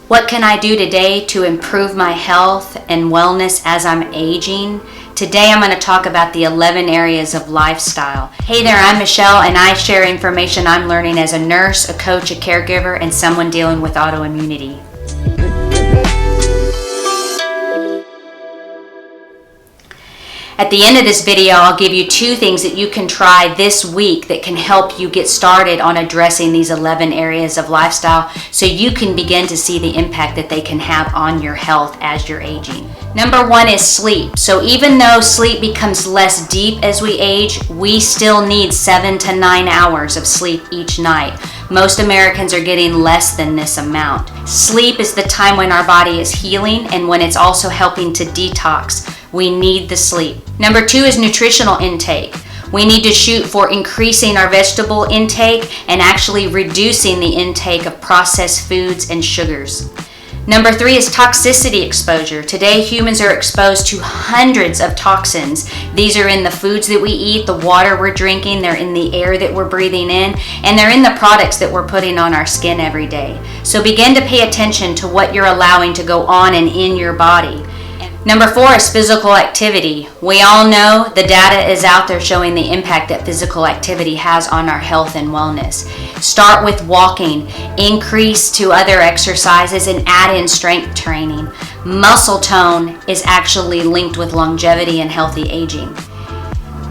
What can I do today to improve my health and wellness as I'm aging? Today I'm going to talk about the 11 areas of lifestyle. Hey there, I'm Michelle, and I share information I'm learning as a nurse, a coach, a caregiver, and someone dealing with autoimmunity. At the end of this video, I'll give you 2 things that you can try this week that can help you get started on addressing these 11 areas of lifestyle so you can begin to see the impact that they can have on your health as you're aging. Number 1 is sleep. So even though sleep becomes less deep as we age, we still need 7 to 9 hours of sleep each night. Most Americans are getting less than this amount. Sleep is the time when our body is healing and when it's also helping to detox. We need the sleep. Number 2 is nutritional intake. We need to shoot for increasing our vegetable intake and actually reducing the intake of processed foods and sugars. Number 3 is toxicity exposure. Today, humans are exposed to hundreds of toxins. These are in the foods that we eat, the water we're drinking, they're in the air that we're breathing in, and they're in the products that we're putting on our skin every day. So begin to pay attention to what you're allowing to go on and in your body. Number 4 is physical activity. We all know the data is out there showing the impact that physical activity has on our health and wellness. Start with walking, increase to other exercises, and add in strength training. Muscle tone is actually linked with longevity and healthy aging.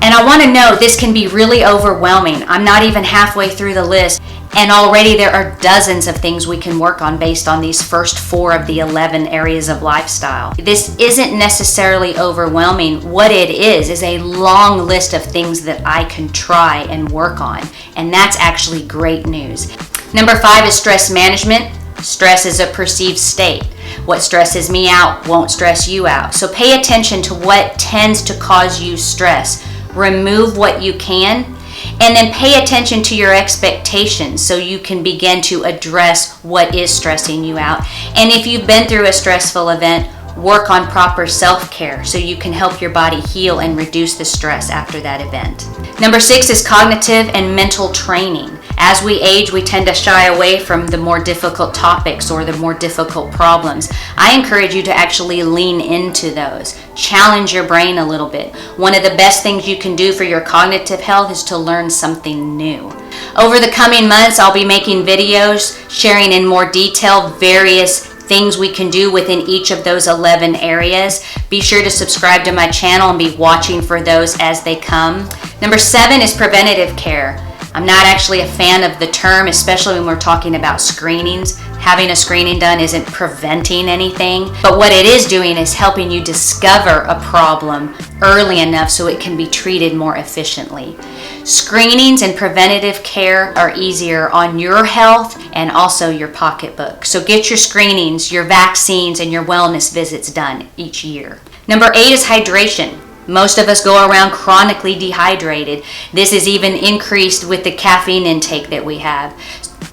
And I want to know, this can be really overwhelming. I'm not even halfway through the list, and already there are dozens of things we can work on based on these first 4 of the 11 areas of lifestyle. This isn't necessarily overwhelming. What it is a long list of things that I can try and work on, and that's actually great news. Number 5 is stress management. Stress is a perceived state. What stresses me out won't stress you out. So pay attention to what tends to cause you stress. Remove what you can, and then pay attention to your expectations so you can begin to address what is stressing you out. And if you've been through a stressful event, work on proper self-care so you can help your body heal and reduce the stress after that event. Number 6 is cognitive and mental training. As we age, we tend to shy away from the more difficult topics or the more difficult problems. I encourage you to actually lean into those. Challenge your brain a little bit. One of the best things you can do for your cognitive health is to learn something new. Over the coming months, I'll be making videos sharing in more detail various things we can do within each of those 11 areas. Be sure to subscribe to my channel and be watching for those as they come. Number 7 is preventative care. I'm not actually a fan of the term, especially when we're talking about screenings. Having a screening done isn't preventing anything, but what it is doing is helping you discover a problem early enough so it can be treated more efficiently. Screenings and preventative care are easier on your health and also your pocketbook. So get your screenings, your vaccines, and your wellness visits done each year. Number 8 is hydration. Most of us go around chronically dehydrated. This is even increased with the caffeine intake that we have.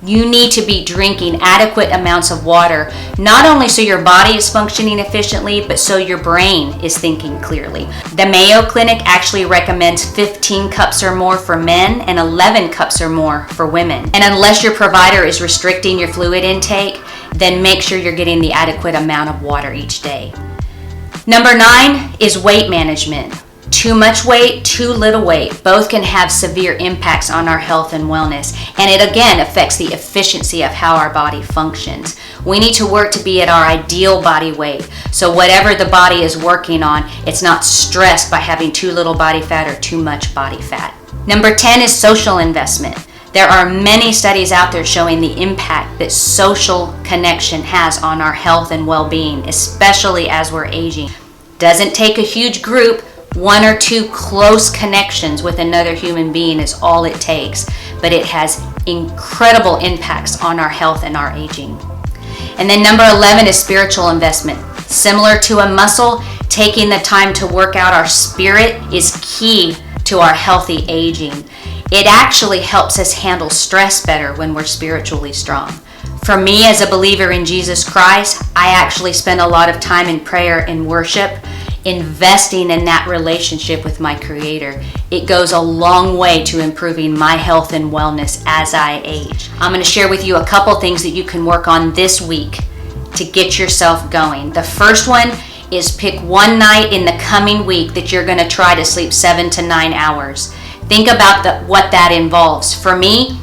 You need to be drinking adequate amounts of water, not only so your body is functioning efficiently, but so your brain is thinking clearly. The Mayo Clinic actually recommends 15 cups or more for men and 11 cups or more for women. And unless your provider is restricting your fluid intake, then make sure you're getting the adequate amount of water each day. Number 9 is weight management. Too much weight, too little weight, both can have severe impacts on our health and wellness, and it again affects the efficiency of how our body functions. We need to work to be at our ideal body weight, so whatever the body is working on, it's not stressed by having too little body fat or too much body fat. Number 10 is social investment. There are many studies out there showing the impact that social connection has on our health and well-being, especially as we're aging. Doesn't take a huge group. 1 or 2 close connections with another human being is all it takes, but it has incredible impacts on our health and our aging. And then number 11 is spiritual investment. Similar to a muscle, taking the time to work out our spirit is key to our healthy aging. It actually helps us handle stress better when we're spiritually strong. For me, as a believer in Jesus Christ, I actually spend a lot of time in prayer and worship, investing in that relationship with my Creator. It goes a long way to improving my health and wellness as I age. I'm going to share with you a couple things that you can work on this week to get yourself going. The first one is pick one night in the coming week that you're going to try to sleep 7 to 9 hours. Think about what that involves. For me,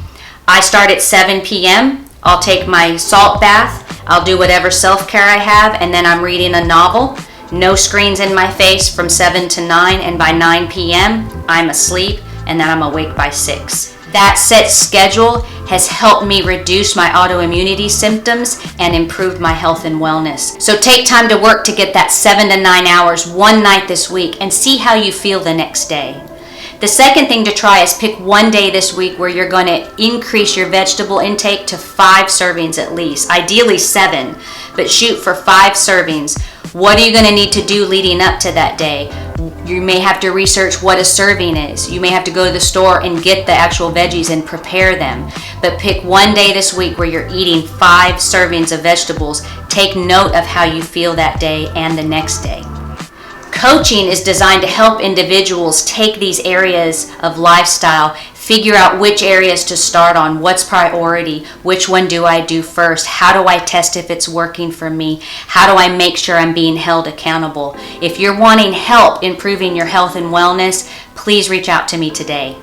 I start at 7 p.m. I'll take my salt bath, I'll do whatever self-care I have, and then I'm reading a novel. No screens in my face from 7 to 9, and by 9 p.m. I'm asleep, and then I'm awake by 6. That set schedule has helped me reduce my autoimmunity symptoms and improved my health and wellness. So take time to work to get that 7 to 9 hours one night this week and see how you feel the next day. The second thing to try is pick one day this week where you're going to increase your vegetable intake to 5 servings at least, ideally 7, but shoot for 5 servings. What are you going to need to do leading up to that day? You may have to research what a serving is. You may have to go to the store and get the actual veggies and prepare them. But pick one day this week where you're eating 5 servings of vegetables. Take note of how you feel that day and the next day. Coaching is designed to help individuals take these areas of lifestyle, figure out which areas to start on, what's priority, which one do I do first, how do I test if it's working for me, how do I make sure I'm being held accountable. If you're wanting help improving your health and wellness, please reach out to me today.